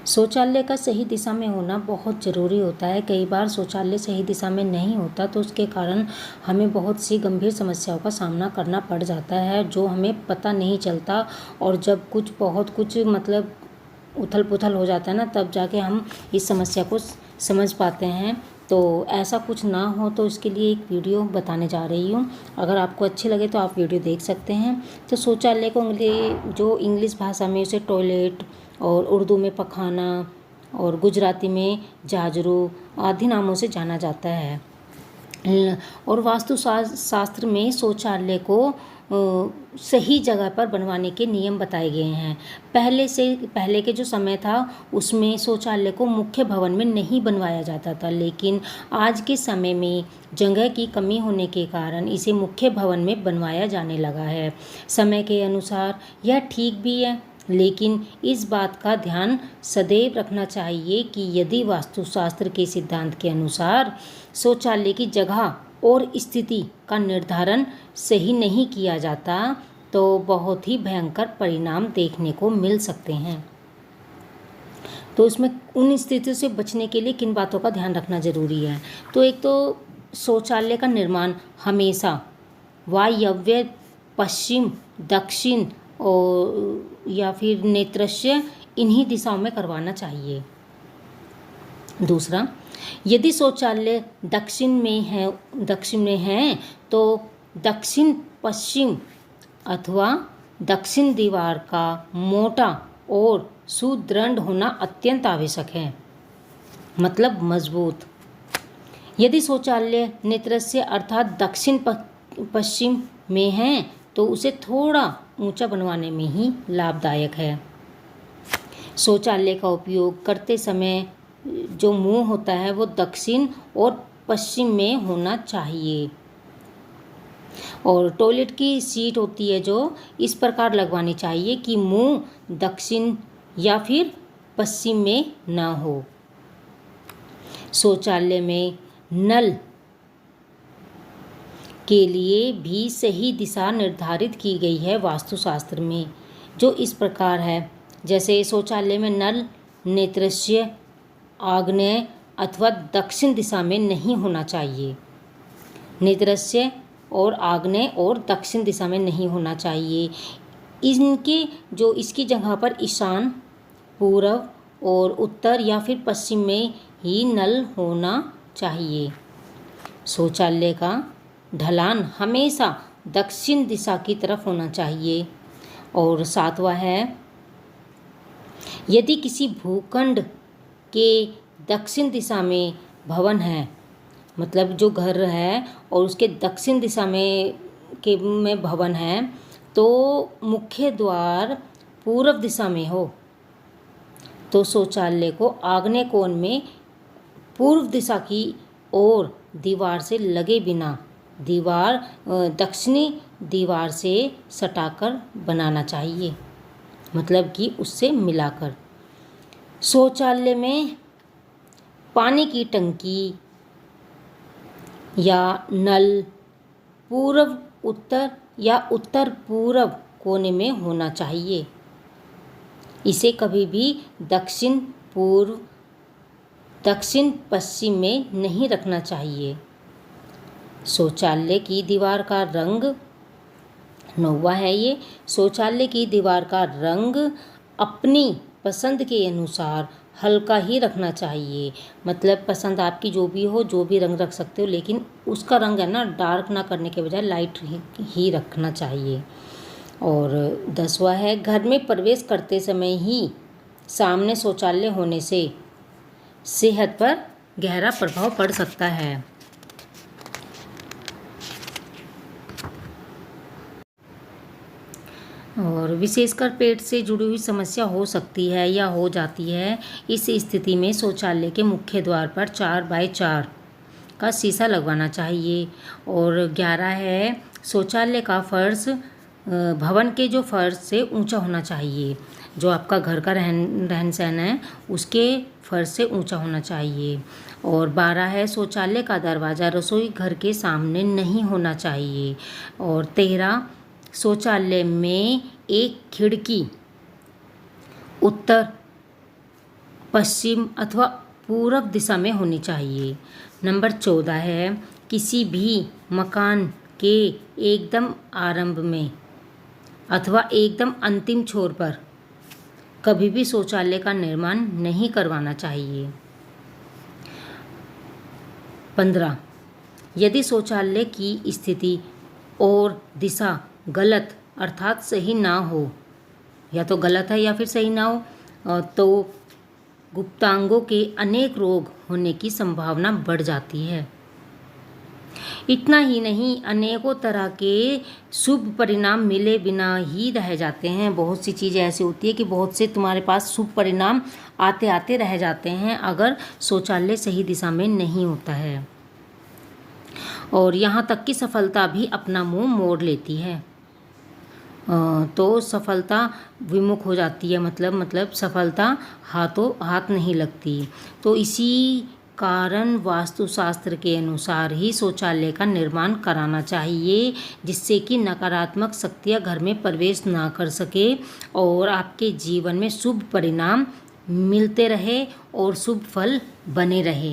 शौचालय का सही दिशा में होना बहुत ज़रूरी होता है। कई बार शौचालय सही दिशा में नहीं होता तो उसके कारण हमें बहुत सी गंभीर समस्याओं का सामना करना पड़ जाता है, जो हमें पता नहीं चलता। और जब बहुत कुछ मतलब उथल-पुथल हो जाता है ना, तब जाके हम इस समस्या को समझ पाते हैं। तो ऐसा कुछ ना हो तो इसके लिए एक वीडियो बताने जा रही हूँ। अगर आपको अच्छी लगे तो आप वीडियो देख सकते हैं। तो शौचालय को जो इंग्लिश भाषा में उसे टॉयलेट और उर्दू में पखाना और गुजराती में जाजरू आदि नामों से जाना जाता है। और वास्तु शास्त्र में शौचालय को सही जगह पर बनवाने के नियम बताए गए हैं। पहले के जो समय था उसमें शौचालय को मुख्य भवन में नहीं बनवाया जाता था, लेकिन आज के समय में जगह की कमी होने के कारण इसे मुख्य भवन में बनवाया जाने लगा है। समय के अनुसार यह ठीक भी है, लेकिन इस बात का ध्यान सदैव रखना चाहिए कि यदि वास्तुशास्त्र के सिद्धांत के अनुसार शौचालय की जगह और स्थिति का निर्धारण सही नहीं किया जाता तो बहुत ही भयंकर परिणाम देखने को मिल सकते हैं। तो इसमें उन स्थितियों से बचने के लिए किन बातों का ध्यान रखना जरूरी है? तो एक तो शौचालय का निर्माण हमेशा वायव्य, पश्चिम, दक्षिण और या फिर नैऋत्य इन्हीं दिशाओं में करवाना चाहिए। दूसरा, यदि शौचालय दक्षिण में है तो दक्षिण पश्चिम अथवा दक्षिण दीवार का मोटा और सुदृढ़ होना अत्यंत आवश्यक है, मतलब मजबूत। यदि शौचालय नैऋत्य अर्थात दक्षिण पश्चिम में है तो उसे थोड़ा ऊंचा बनवाने में ही लाभदायक है। शौचालय का उपयोग करते समय जो मुंह होता है वो दक्षिण और पश्चिम में होना चाहिए। और टॉयलेट की सीट होती है जो इस प्रकार लगवानी चाहिए कि मुंह दक्षिण या फिर पश्चिम में ना हो। शौचालय में नल के लिए भी सही दिशा निर्धारित की गई है वास्तुशास्त्र में, जो इस प्रकार है। जैसे शौचालय में नल नैऋत्य, आग्नेय अथवा दक्षिण दिशा में नहीं होना चाहिए। नैऋत्य और आग्नेय और दक्षिण दिशा में नहीं होना चाहिए। इसकी जगह पर ईशान, पूर्व और उत्तर या फिर पश्चिम में ही नल होना चाहिए। शौचालय का ढलान हमेशा दक्षिण दिशा की तरफ होना चाहिए। और सातवां है, यदि किसी भूखंड के दक्षिण दिशा में भवन है, मतलब जो घर है और उसके दक्षिण दिशा में भवन है, तो मुख्य द्वार पूर्व दिशा में हो तो शौचालय को आग्नेय कोण में पूर्व दिशा की ओर दीवार से लगे बिना दक्षिणी दीवार से सटाकर बनाना चाहिए, मतलब कि उससे मिलाकर। शौचालय में पानी की टंकी या नल पूर्व उत्तर या उत्तर पूर्व कोने में होना चाहिए। इसे कभी भी दक्षिण पूर्व, दक्षिण पश्चिम में नहीं रखना चाहिए। शौचालय की दीवार का रंग, 9वां है ये, शौचालय की दीवार का रंग अपनी पसंद के अनुसार हल्का ही रखना चाहिए। मतलब पसंद आपकी जो भी हो, जो भी रंग रख सकते हो, लेकिन उसका रंग है ना डार्क ना करने के बजाय लाइट ही रखना चाहिए। और 10वां है, घर में प्रवेश करते समय ही सामने शौचालय होने से सेहत पर गहरा प्रभाव पड़ सकता है। और विशेषकर पेट से जुड़ी हुई समस्या हो सकती है या हो जाती है। इस स्थिति में शौचालय के मुख्य द्वार पर 4x4 का शीशा लगवाना चाहिए। और 11 है, शौचालय का फर्श भवन के जो फर्श से ऊंचा होना चाहिए। जो आपका घर का रहन सहन है उसके फर्श से ऊंचा होना चाहिए। और 12 है, शौचालय का दरवाज़ा रसोई घर के सामने नहीं होना चाहिए। और 13, शौचालय में एक खिड़की उत्तर पश्चिम अथवा पूरब दिशा में होनी चाहिए। नंबर 14 है, किसी भी मकान के एकदम आरंभ में अथवा एकदम अंतिम छोर पर कभी भी शौचालय का निर्माण नहीं करवाना चाहिए। 15, यदि शौचालय की स्थिति और दिशा गलत अर्थात सही ना हो, या तो गलत है या फिर सही ना हो, तो गुप्तांगों के अनेक रोग होने की संभावना बढ़ जाती है। इतना ही नहीं, अनेकों तरह के शुभ परिणाम मिले बिना ही रह जाते हैं। बहुत सी चीज़ें ऐसी होती है कि बहुत से तुम्हारे पास शुभ परिणाम आते आते रह जाते हैं अगर शौचालय सही दिशा में नहीं होता है। और यहाँ तक कि सफलता भी अपना मुंह मोड़ लेती है, तो सफलता विमुख हो जाती है, मतलब सफलता हाथों हाथ नहीं लगती। तो इसी कारण वास्तुशास्त्र के अनुसार ही शौचालय का निर्माण कराना चाहिए, जिससे कि नकारात्मक शक्तियाँ घर में प्रवेश ना कर सके और आपके जीवन में शुभ परिणाम मिलते रहे और शुभ फल बने रहे।